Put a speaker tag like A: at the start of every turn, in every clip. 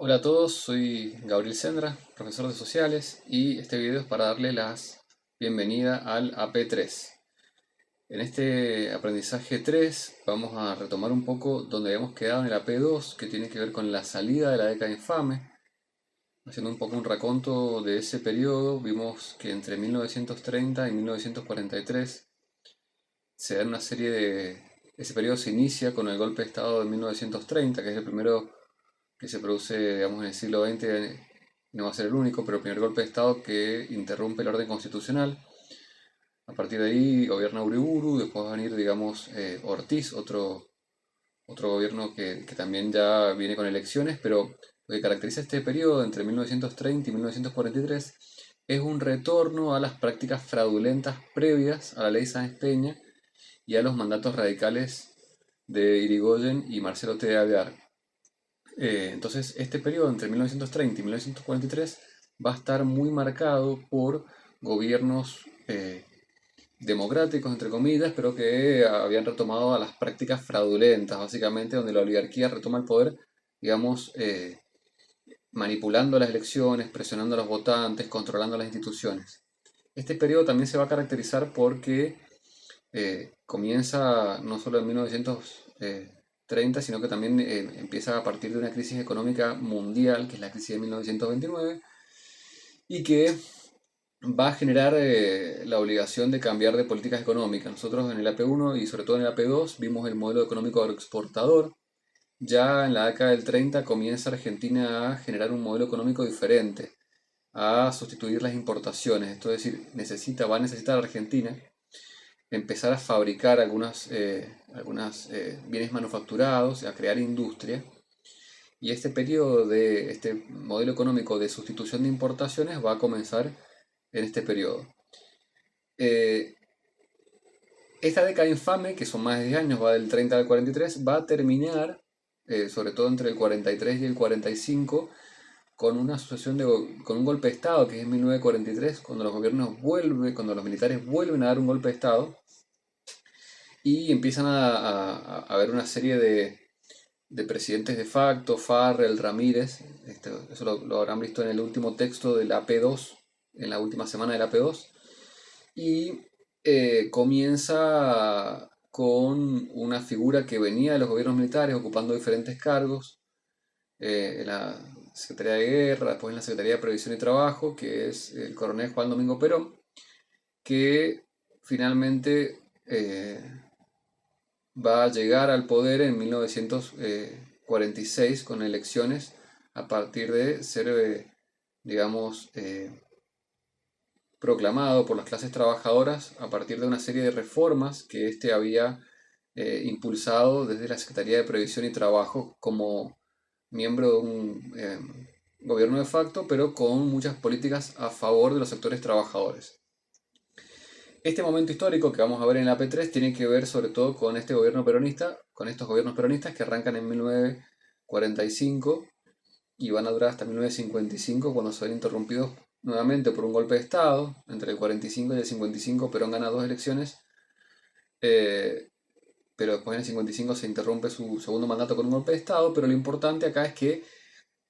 A: Hola a todos, soy Gabriel Sendra, profesor de sociales, y este video es para darle las bienvenida al AP3. En este aprendizaje 3 vamos a retomar un poco donde habíamos quedado en el AP2, que tiene que ver con la salida de la década infame. Haciendo un poco un raconto de ese periodo, vimos que entre 1930 y 1943 se dan una serie de... Ese periodo se inicia con el golpe de Estado de 1930, que es el primero que se produce, digamos, en el siglo XX. No va a ser el único, pero el primer golpe de Estado que interrumpe el orden constitucional. A partir de ahí gobierna Uriburu, después va a venir, digamos, Ortiz, otro gobierno que también ya viene con elecciones, pero lo que caracteriza este periodo entre 1930 y 1943 es un retorno a las prácticas fraudulentas previas a la ley Sáenz Peña y a los mandatos radicales de Irigoyen y Marcelo T. de Alvear. Entonces, este periodo entre 1930 y 1943 va a estar muy marcado por gobiernos democráticos, entre comillas, pero que habían retomado a las prácticas fraudulentas, básicamente, donde la oligarquía retoma el poder, digamos, manipulando las elecciones, presionando a los votantes, controlando las instituciones. Este periodo también se va a caracterizar porque comienza no solo en 1930, sino que también empieza a partir de una crisis económica mundial, que es la crisis de 1929, y que va a generar la obligación de cambiar de políticas económicas. Nosotros en el AP1 y sobre todo en el AP2 vimos el modelo económico agroexportador. Ya en la década del 30 comienza Argentina a generar un modelo económico diferente, a sustituir las importaciones. Esto es decir, va a necesitar Argentina empezar a fabricar algunas bienes manufacturados, a crear industria. Y este periodo de este modelo económico de sustitución de importaciones va a comenzar en este periodo. Esta década infame, que son más de 10 años, va del 30 al 43, va a terminar, sobre todo entre el 43 y el 45, con una sucesión con un golpe de Estado, que es en 1943, cuando cuando los militares vuelven a dar un golpe de Estado, y empiezan a haber una serie de presidentes de facto, Farrell, Ramírez. Eso lo habrán visto en el último texto del AP2, en la última semana del AP2, y comienza con una figura que venía de los gobiernos militares ocupando diferentes cargos, en la Secretaría de Guerra, después en la Secretaría de Previsión y Trabajo, que es el coronel Juan Domingo Perón, que finalmente va a llegar al poder en 1946 con elecciones a partir de ser, digamos, proclamado por las clases trabajadoras a partir de una serie de reformas que éste había impulsado desde la Secretaría de Previsión y Trabajo como miembro de un gobierno de facto, pero con muchas políticas a favor de los sectores trabajadores. Este momento histórico que vamos a ver en la P3 tiene que ver sobre todo con este gobierno peronista, con estos gobiernos peronistas que arrancan en 1945 y van a durar hasta 1955, cuando se ven interrumpidos nuevamente por un golpe de Estado. Entre el 45 y el 55 Perón gana dos elecciones, pero después en el 55 se interrumpe su segundo mandato con un golpe de Estado. Pero lo importante acá es que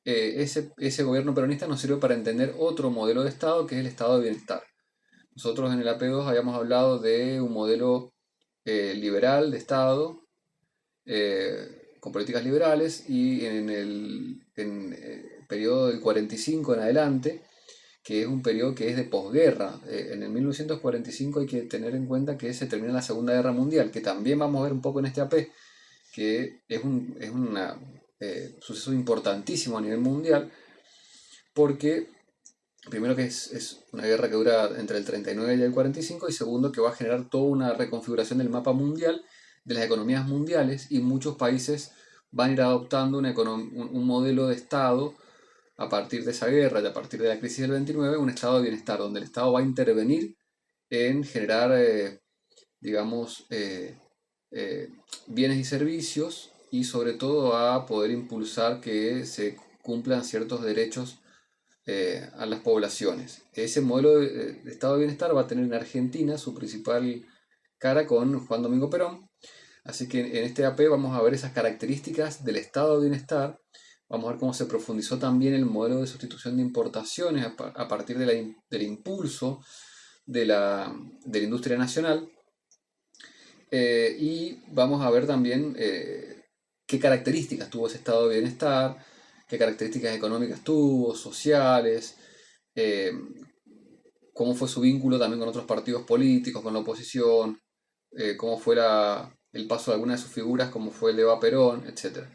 A: ese gobierno peronista nos sirve para entender otro modelo de Estado, que es el Estado de Bienestar. Nosotros en el AP2 habíamos hablado de un modelo liberal de Estado, con políticas liberales, y en el periodo del 45 en adelante, que es un periodo que es de posguerra. En el 1945 hay que tener en cuenta que se termina la Segunda Guerra Mundial, que también vamos a ver un poco en este AP, que es un suceso importantísimo a nivel mundial, porque primero que es una guerra que dura entre el 39 y el 45, y segundo que va a generar toda una reconfiguración del mapa mundial, de las economías mundiales, y muchos países van a ir adoptando un modelo de Estado a partir de esa guerra y a partir de la crisis del 29, un estado de bienestar, donde el Estado va a intervenir en generar, digamos, bienes y servicios, y sobre todo a poder impulsar que se cumplan ciertos derechos a las poblaciones. Ese modelo de estado de bienestar va a tener en Argentina su principal cara con Juan Domingo Perón. Así que en este AP vamos a ver esas características del estado de bienestar, Vamos a ver cómo se profundizó también el modelo de sustitución de importaciones a partir del impulso de la industria nacional. Y vamos a ver también qué características tuvo ese estado de bienestar, qué características económicas tuvo, sociales, eh, cómo fue su vínculo también con otros partidos políticos, con la oposición, cómo fue el paso de algunas de sus figuras, como fue el Eva Perón, etc.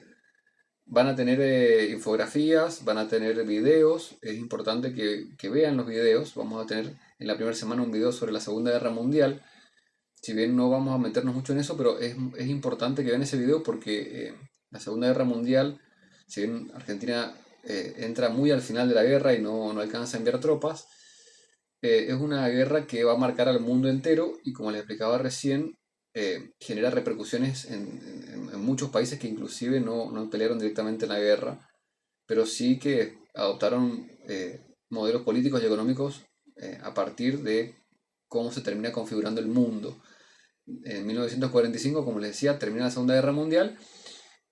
A: Van a tener infografías, van a tener videos, es importante que vean los videos. Vamos a tener en la primera semana un video sobre la Segunda Guerra Mundial. Si bien no vamos a meternos mucho en eso, pero es importante que vean ese video porque la Segunda Guerra Mundial, si bien Argentina entra muy al final de la guerra y no alcanza a enviar tropas, es una guerra que va a marcar al mundo entero y, como les explicaba recién, genera repercusiones en muchos países que inclusive no pelearon directamente en la guerra, pero sí que adoptaron modelos políticos y económicos a partir de cómo se termina configurando el mundo. En 1945, como les decía, termina la Segunda Guerra Mundial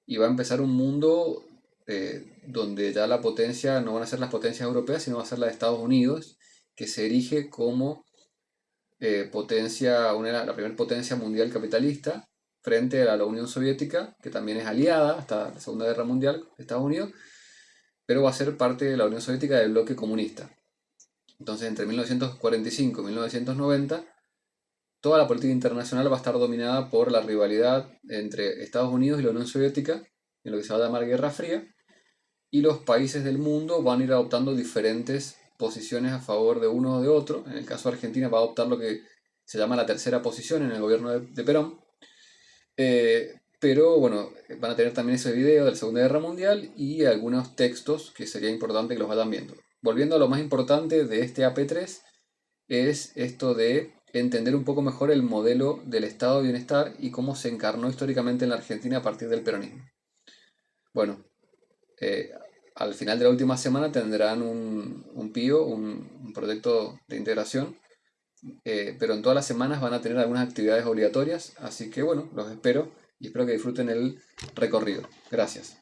A: y va a empezar un mundo donde ya la potencia no van a ser las potencias europeas, sino va a ser la de Estados Unidos, que se erige como la primera potencia mundial capitalista frente a la Unión Soviética, que también es aliada hasta la Segunda Guerra Mundial de Estados Unidos, pero va a ser parte de la Unión Soviética del bloque comunista. Entonces, entre 1945 y 1990, toda la política internacional va a estar dominada por la rivalidad entre Estados Unidos y la Unión Soviética, en lo que se va a llamar Guerra Fría, y los países del mundo van a ir adoptando diferentes posiciones a favor de uno o de otro. En el caso de Argentina va a adoptar lo que se llama la tercera posición en el gobierno de Perón. Pero bueno, van a tener también ese video de la Segunda Guerra Mundial y algunos textos que sería importante que los vayan viendo. Volviendo a lo más importante de este AP3, es esto de entender un poco mejor el modelo del estado de bienestar y cómo se encarnó históricamente en la Argentina a partir del peronismo. Bueno, al final de la última semana tendrán un PIO, un proyecto de integración, pero en todas las semanas van a tener algunas actividades obligatorias, así que bueno, los espero y espero que disfruten el recorrido. Gracias.